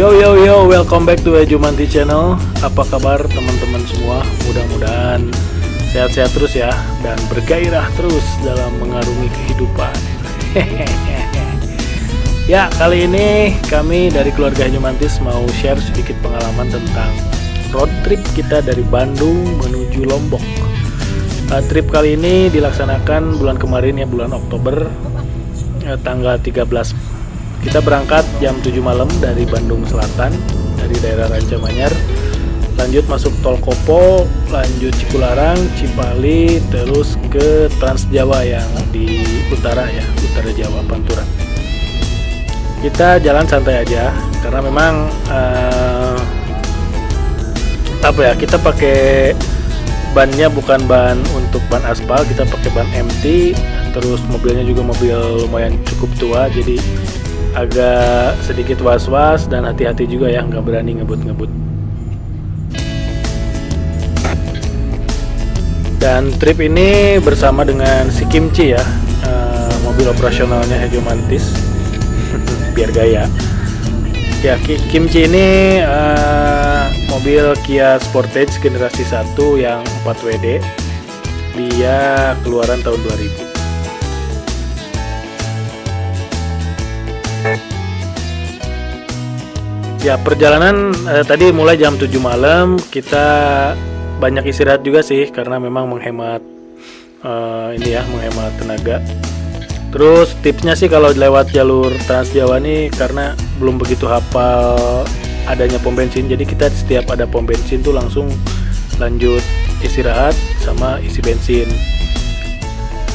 Yo, welcome back to Jumanti Channel. Apa kabar teman-teman semua? Mudah-mudahan sehat-sehat terus ya, dan bergairah terus dalam mengarungi kehidupan. Ya, kali ini kami dari keluarga Jumantis mau share sedikit pengalaman tentang road trip kita dari Bandung menuju Lombok. Trip kali ini dilaksanakan bulan kemarin ya, bulan Oktober, tanggal 13. Kita berangkat jam 7 malam dari Bandung Selatan, dari daerah Rancamanyar, lanjut masuk Tol Kopo, lanjut Cipularang, Cipali, terus ke Trans Jawa yang di utara ya, utara Jawa, Pantura. Kita jalan santai aja, karena memang kita pakai bannya bukan ban untuk ban aspal, kita pakai ban MT, terus mobilnya juga mobil lumayan cukup tua, jadi agak sedikit was-was dan hati-hati juga ya, nggak berani ngebut-ngebut. Dan trip ini bersama dengan si Kimchi ya, mobil operasionalnya Jumantis, biar gaya. Ya, Kimchi ini mobil Kia Sportage generasi 1 yang 4WD. Dia keluaran tahun 2000. Ya, perjalanan tadi mulai jam 7 malam. Kita banyak istirahat juga sih, karena memang menghemat menghemat tenaga. Terus tipsnya sih kalau lewat jalur Trans Jawa nih, karena belum begitu hafal adanya pom bensin, jadi kita setiap ada pom bensin tuh langsung lanjut istirahat sama isi bensin.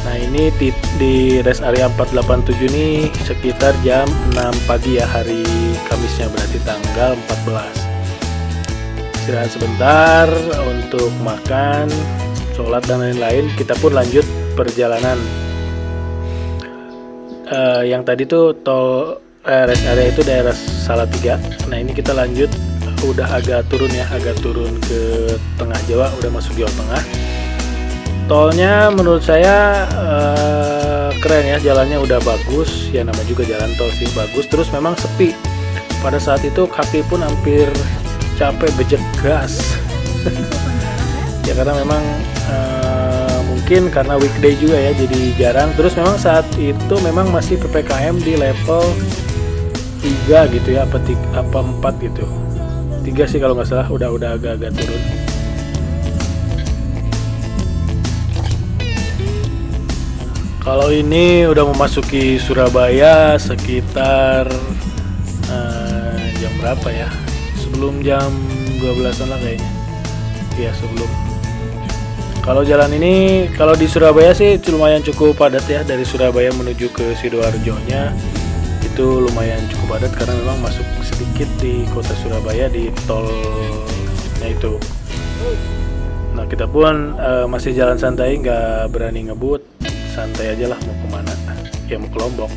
Nah, ini di rest area 487 nih sekitar jam 6 pagi ya, hari Kamisnya, berarti tanggal 14. Istirahat sebentar untuk makan, sholat dan lain-lain. Kita pun lanjut perjalanan. Yang tadi tuh tol rest area itu daerah Salatiga. Nah, ini kita lanjut, udah agak turun ya, agak turun ke tengah Jawa, udah masuk Jawa Tengah. Tolnya menurut saya keren ya, jalannya udah bagus ya, namanya juga jalan tol sih, bagus. Terus memang sepi, pada saat itu kaki pun hampir capek bejek gas. Ya, karena memang mungkin karena weekday juga ya, jadi jarang. Terus memang saat itu memang masih PPKM di level 3 gitu ya, apa 4 gitu, 3 sih kalau nggak salah, udah agak-agak turun. Kalau ini udah memasuki Surabaya sekitar jam berapa ya? Sebelum jam 12-an lah kayaknya. Iya, sebelum. Kalau jalan ini, kalau di Surabaya sih lumayan cukup padat ya, dari Surabaya menuju ke Sidoarjo-nya itu lumayan cukup padat, karena memang masuk sedikit di kota Surabaya di tolnya itu. Nah, kita pun masih jalan santai, nggak berani ngebut. Santai aja lah, mau kemana ya, mau ke Lombok.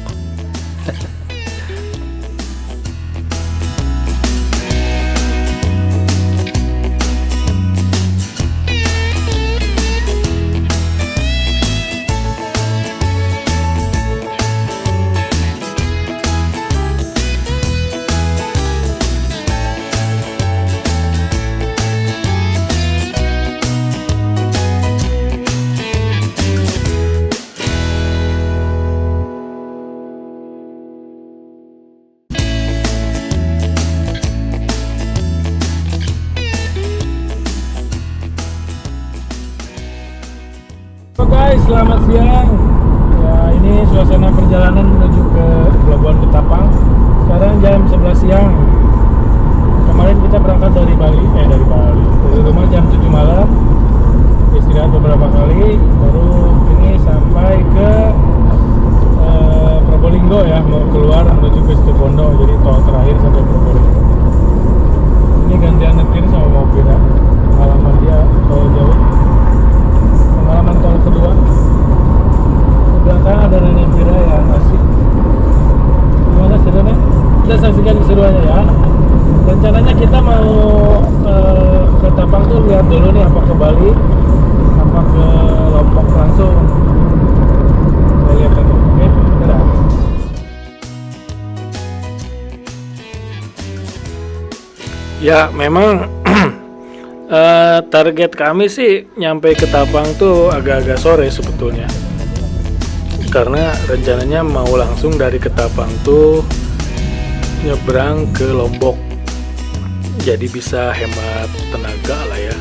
Guys, selamat siang. Ya, ini suasana perjalanan menuju ke Pelabuhan Ketapang. Sekarang jam 11 siang. Kemarin kita berangkat dari rumah jam 7 malam. Istirahat beberapa kali, baru ini sampai ke Probolinggo ya, mau keluar menuju ke Situbondo. Jadi tol terakhir sampai Probolinggo. Ini gantian nyetir sama mobil ya. Pengalaman dia tol jauh. Pengalaman tol kedua. Belakang ada nenek Pira yang asik. Gimana serunya? Kita saksikan keseruannya ya. Rencananya kita mau ke Tapang tuh lihat dulu nih, apa ke Bali, apa ke Lombok langsung. Kita lihat lagi. Oke, dadah. Ya memang target kami sih nyampe ke Tapang tuh agak-agak sore sebetulnya. Karena rencananya mau langsung dari Ketapang tuh nyebrang ke Lombok. Jadi bisa hemat tenaga lah ya.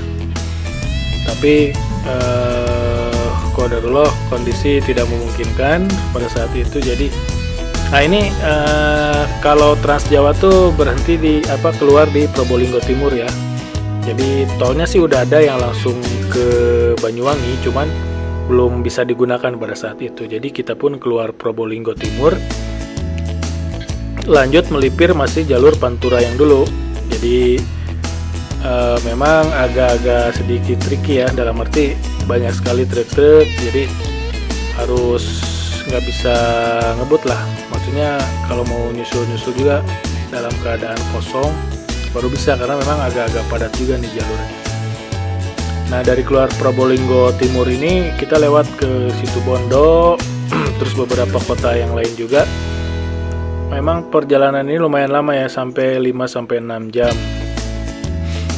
Tapi qadarullah kondisi tidak memungkinkan pada saat itu. Jadi nah ini kalau Trans Jawa tuh berhenti di keluar di Probolinggo Timur ya. Jadi tolnya sih udah ada yang langsung ke Banyuwangi, cuman belum bisa digunakan pada saat itu. Jadi kita pun keluar Probolinggo Timur, lanjut melipir masih jalur Pantura yang dulu. Jadi memang agak-agak sedikit tricky ya, dalam arti banyak sekali truk-truk, jadi harus nggak bisa ngebut lah. Maksudnya kalau mau nyusul-nyusul juga dalam keadaan kosong baru bisa, karena memang agak-agak padat juga nih jalurnya. Nah dari keluar Probolinggo Timur ini kita lewat ke Situbondo terus beberapa kota yang lain juga. Memang perjalanan ini lumayan lama ya, sampai 5-6 jam.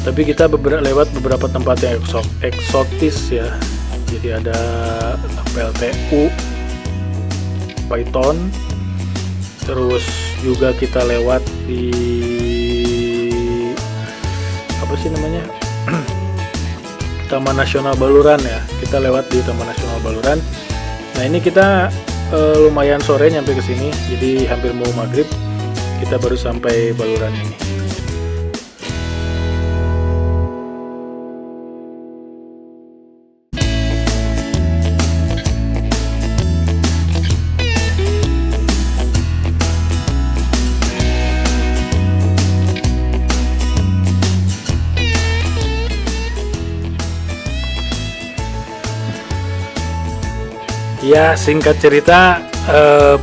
Tapi kita lewat beberapa tempat yang eksotis ya. Jadi ada PLTU Python, terus juga kita lewat di apa sih namanya Taman Nasional Baluran ya. Kita lewat di Taman Nasional Baluran. Nah ini kita lumayan sore nyampe ke sini, jadi hampir mau maghrib kita baru sampai Baluran ini. Ya singkat cerita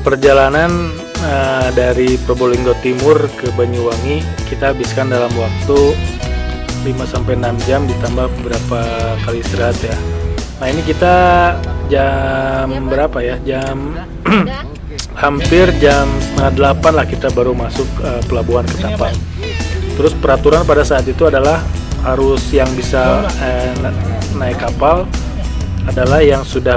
perjalanan dari Probolinggo Timur ke Banyuwangi kita habiskan dalam waktu 5-6 jam ditambah beberapa kali istirahat ya. Nah ini kita jam berapa ya? Jam hampir jam 7:30 lah kita baru masuk pelabuhan Ketapang. Terus peraturan pada saat itu adalah harus yang bisa naik kapal adalah yang sudah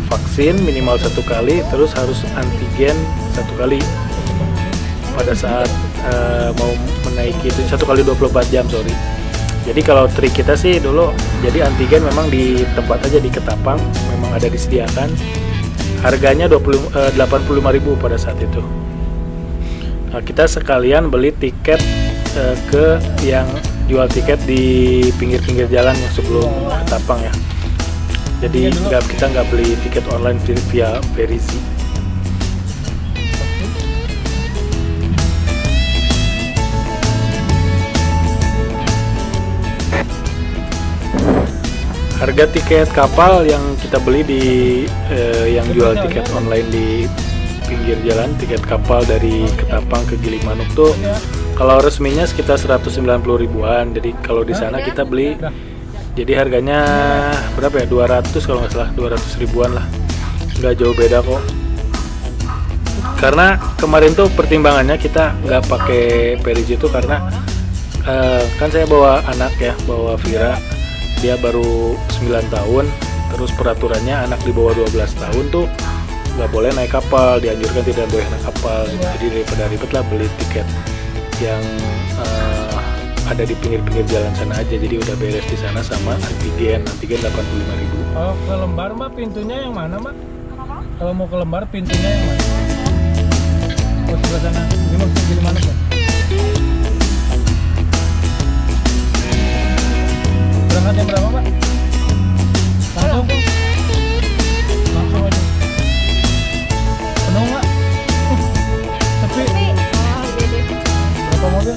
vaksin minimal 1 kali, terus harus antigen 1 kali pada saat mau menaiki itu 1 kali 24 jam sorry. Jadi kalau trik kita sih dulu, jadi antigen memang di tempat aja di Ketapang memang ada disediakan, harganya 85.000 pada saat itu. Nah, kita sekalian beli tiket ke yang jual tiket di pinggir-pinggir jalan yang sebelum Ketapang ya. Jadi kita nggak beli tiket online via Verizi. Harga tiket kapal yang kita beli di yang jual tiket online di pinggir jalan, tiket kapal dari Ketapang ke Gilimanuk tuh kalau resminya sekitar 190 ribuan. Jadi kalau di sana kita beli, jadi harganya berapa ya, 200 kalau nggak salah, 200 ribuan lah, nggak jauh beda kok. Karena kemarin tuh pertimbangannya kita nggak pakai Verizi itu karena kan saya bawa anak ya, bawa Vira, dia baru 9 tahun, terus peraturannya anak di bawah 12 tahun tuh nggak boleh naik kapal, dianjurkan tidak boleh naik kapal. Jadi daripada ribet lah beli tiket yang ada di pinggir-pinggir jalan sana aja, jadi udah beres di sana sama antigen 85.000. Kalau ke Lembar Mbak, pintunya yang mana Mbak? Kalau mau ke Lembar pintunya yang mana? Oh sebelah sana, ini maksudnya gini mana Mbak? Berangkat jam berapa Mbak? Langsung? Langsung aja. Penuh Mbak? Sepi? Berapa mobil?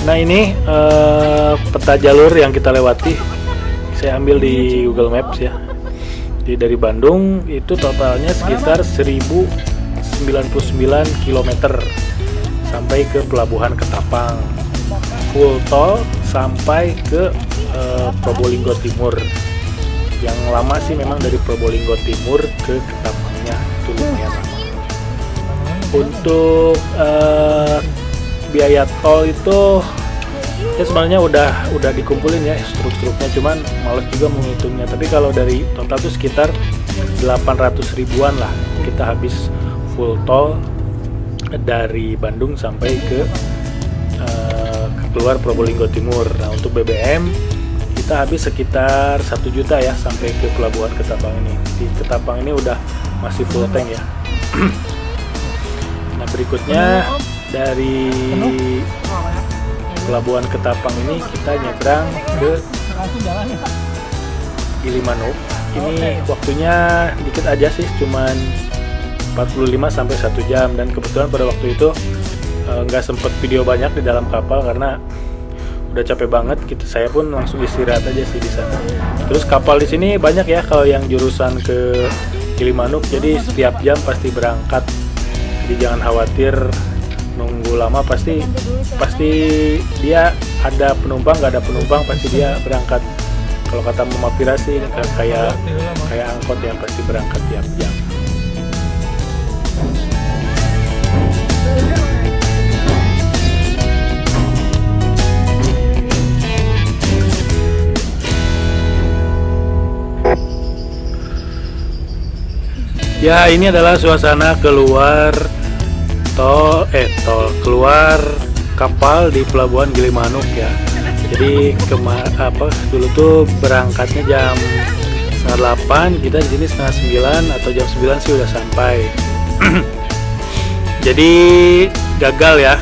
Nah ini peta jalur yang kita lewati, saya ambil di Google Maps ya. Jadi dari Bandung itu totalnya sekitar 1099 km sampai ke pelabuhan Ketapang, full tol sampai ke Probolinggo Timur. Yang lama sih memang dari Probolinggo Timur ke Ketapangnya itu lumayan lama. Untuk biaya tol itu ya sebenarnya udah dikumpulin ya struknya, cuman males juga menghitungnya. Tapi kalau dari total tuh sekitar 800 ribuan lah kita habis full tol dari Bandung sampai ke keluar Probolinggo Timur. Nah untuk BBM kita habis sekitar 1 juta ya sampai ke pelabuhan Ketapang ini. Di Ketapang ini udah masih full tank ya. Nah berikutnya dari pelabuhan Ketapang ini kita nyebrang ke Gilimanuk. Ini waktunya dikit aja sih, cuman 45 sampai 1 jam, dan kebetulan pada waktu itu nggak sempet video banyak di dalam kapal karena udah capek banget. Saya pun langsung istirahat aja sih di sana. Terus kapal di sini banyak ya kalau yang jurusan ke Gilimanuk, jadi setiap jam pasti berangkat. Jadi jangan khawatir nunggu lama, pasti dia ada penumpang, nggak ada penumpang pasti dia berangkat. Kalau kata Mama Pira sih kayak angkot yang pasti berangkat tiap jam. Ya ini adalah suasana keluar keluar kapal di pelabuhan Gilimanuk ya. Jadi dulu tuh berangkatnya jam 7:30, kita di sini 8:30 atau jam 9 sih udah sampai. Jadi gagal ya.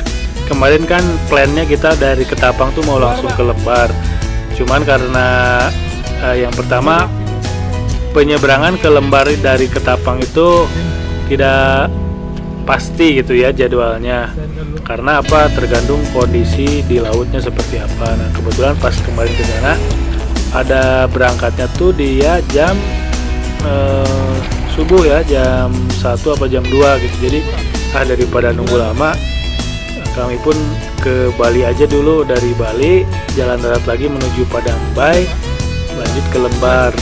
Kemarin kan plannya kita dari Ketapang tuh mau langsung ke Lembar. Cuman karena yang pertama penyeberangan ke Lembar dari Ketapang itu tidak pasti gitu ya jadwalnya. Karena apa? Tergantung kondisi di lautnya seperti apa. Nah, kebetulan pas kemarin ke sana ada berangkatnya tuh dia jam subuh ya, jam 1 apa jam 2 gitu. Jadi daripada nunggu lama, kami pun ke Bali aja dulu. Dari Bali jalan darat lagi menuju Padang Bay, lanjut ke Lembar.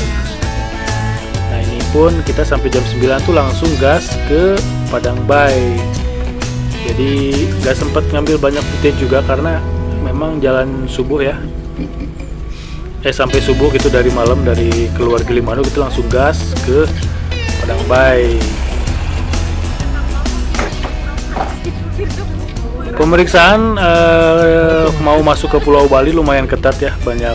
Nah ini pun kita sampai jam 9 tuh langsung gas ke Padang Bay. Jadi gak sempat ngambil banyak footage juga karena memang jalan subuh ya. Sampai subuh gitu, dari malam dari keluar Gilimanuk itu langsung gas ke Padang Bay. Pemeriksaan mau masuk ke Pulau Bali lumayan ketat ya, banyak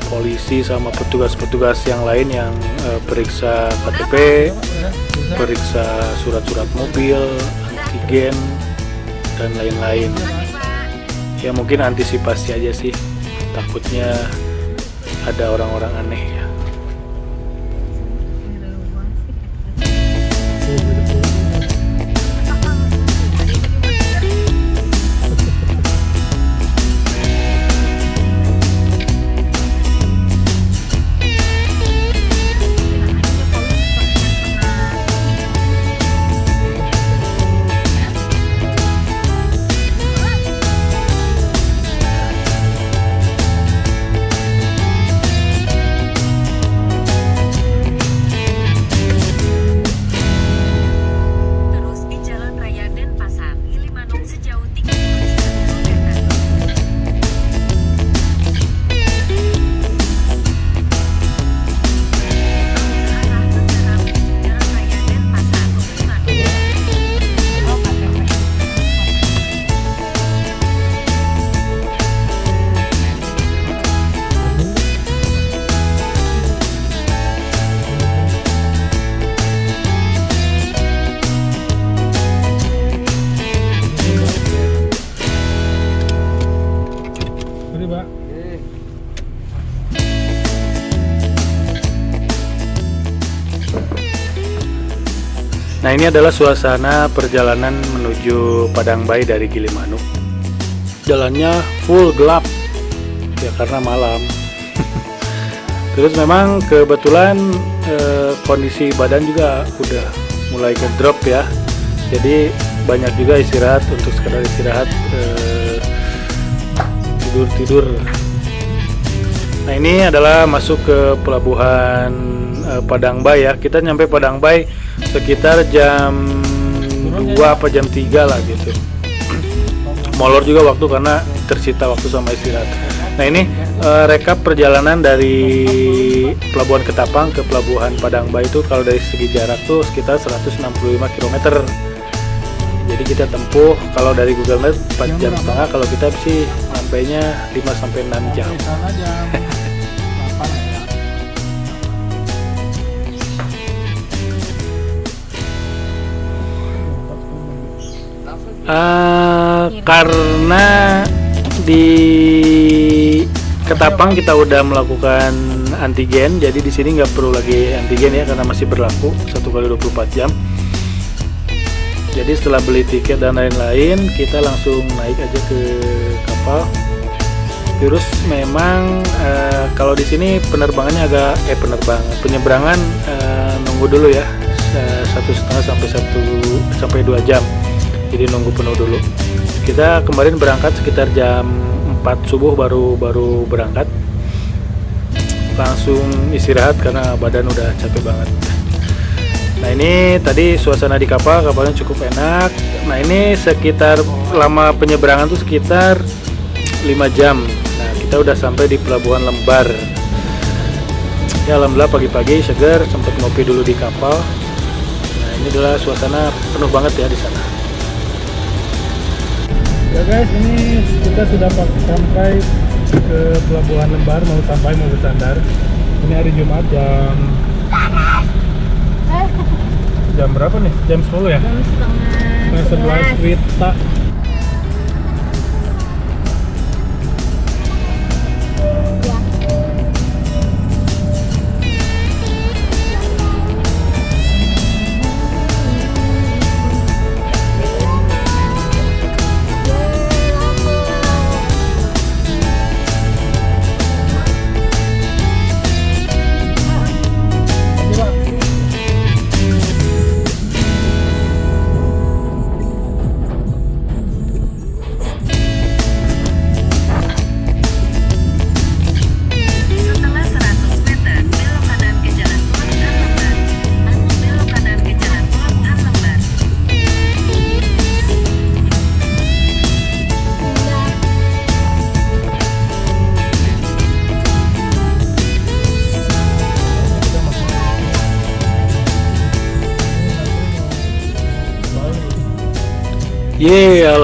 polisi sama petugas-petugas yang lain yang periksa KTP, periksa surat-surat mobil, antigen dan lain-lain. Ya mungkin antisipasi aja sih, takutnya ada orang-orang aneh ya. Nah ini adalah suasana perjalanan menuju Padang Bay dari Gilimanuk. Jalannya full gelap ya karena malam. Terus memang kebetulan kondisi badan juga udah mulai ngedrop ya. Jadi banyak juga istirahat, untuk sekedar istirahat, tidur-tidur. Nah ini adalah masuk ke pelabuhan Padangbai ya. Kita nyampe Padangbai sekitar jam 2 apa jam 3 lah gitu. Molor juga waktu karena tersita waktu sama istirahat. Nah ini rekap perjalanan dari pelabuhan Ketapang ke pelabuhan Padangbai itu kalau dari segi jarak tuh sekitar 165 km. Jadi kita tempuh kalau dari Google Maps 4 jam setengah, kalau kita sih sampainya 5 sampai 6 jam. Di sana jam 8 ya. Karena di Ketapang kita udah melakukan antigen, jadi di sini nggak perlu lagi antigen ya karena masih berlaku 1 kali 24 jam. Jadi setelah beli tiket dan lain-lain, kita langsung naik aja ke kapal. Terus memang kalau di sini penerbangannya agak penyeberangan nunggu dulu ya 1,5 sampai 2 jam. Jadi nunggu penuh dulu. Kita kemarin berangkat sekitar jam 4 subuh baru berangkat. Langsung istirahat karena badan udah capek banget. Nah ini tadi suasana di kapalnya cukup enak. Nah ini sekitar lama penyeberangan tuh sekitar 5 jam. Nah kita udah sampai di pelabuhan Lembar. Ya alhamdulillah pagi-pagi segar, sempat ngopi dulu di kapal. Nah ini adalah suasana penuh banget ya di sana. Ya guys, ini kita sudah sampai ke pelabuhan Lembar, mau bersandar. Ini hari Jumat jam berapa nih? Jam 10 ya? Jam setengah 11 Wita.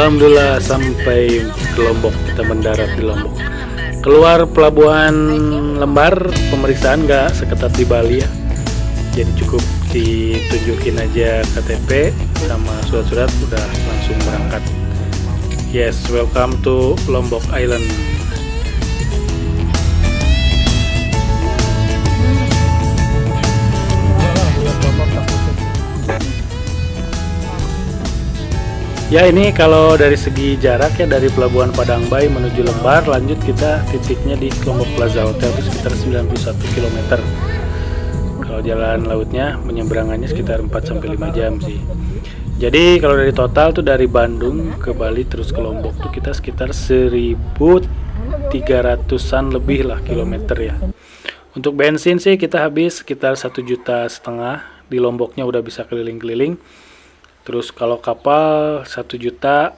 Alhamdulillah sampai ke Lombok, kita mendarat di Lombok. Keluar pelabuhan Lembar, pemeriksaan nggak seketat di Bali ya. Jadi cukup ditunjukin aja KTP sama surat-surat udah langsung berangkat. Yes, welcome to Lombok Island. Ya ini kalau dari segi jarak ya dari pelabuhan Padangbai menuju Lembar, lanjut kita titiknya di Lombok Plaza Hotel itu sekitar 91 km. Kalau jalan lautnya menyeberangannya sekitar 4-5 jam sih. Jadi kalau dari total tuh dari Bandung ke Bali terus ke Lombok tuh kita sekitar 1.300-an lebih lah kilometer ya. Untuk bensin sih kita habis sekitar 1,5 juta, di Lomboknya udah bisa keliling-keliling. Terus kalau kapal 1 juta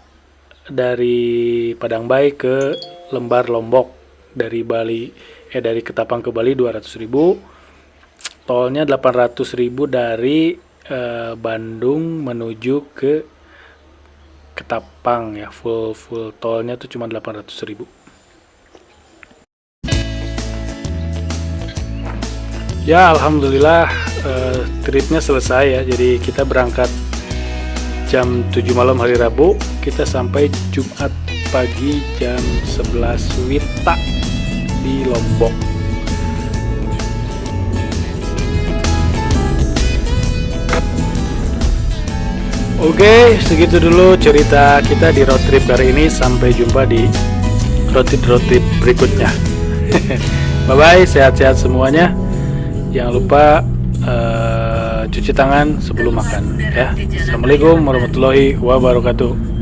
dari Padangbai ke Lembar Lombok, dari Ketapang ke Bali 200.000. Tolnya 800.000 dari Bandung menuju ke Ketapang ya, full tolnya tuh cuma 800.000. Ya alhamdulillah tripnya selesai ya. Jadi kita berangkat jam 7 malam hari Rabu, kita sampai Jumat pagi jam 11 Wita di Lombok. Oke, segitu dulu cerita kita di road trip kali ini. Sampai jumpa di road trip berikutnya. Bye bye, sehat-sehat semuanya. Jangan lupa cuci tangan sebelum makan ya. Assalamualaikum warahmatullahi wabarakatuh.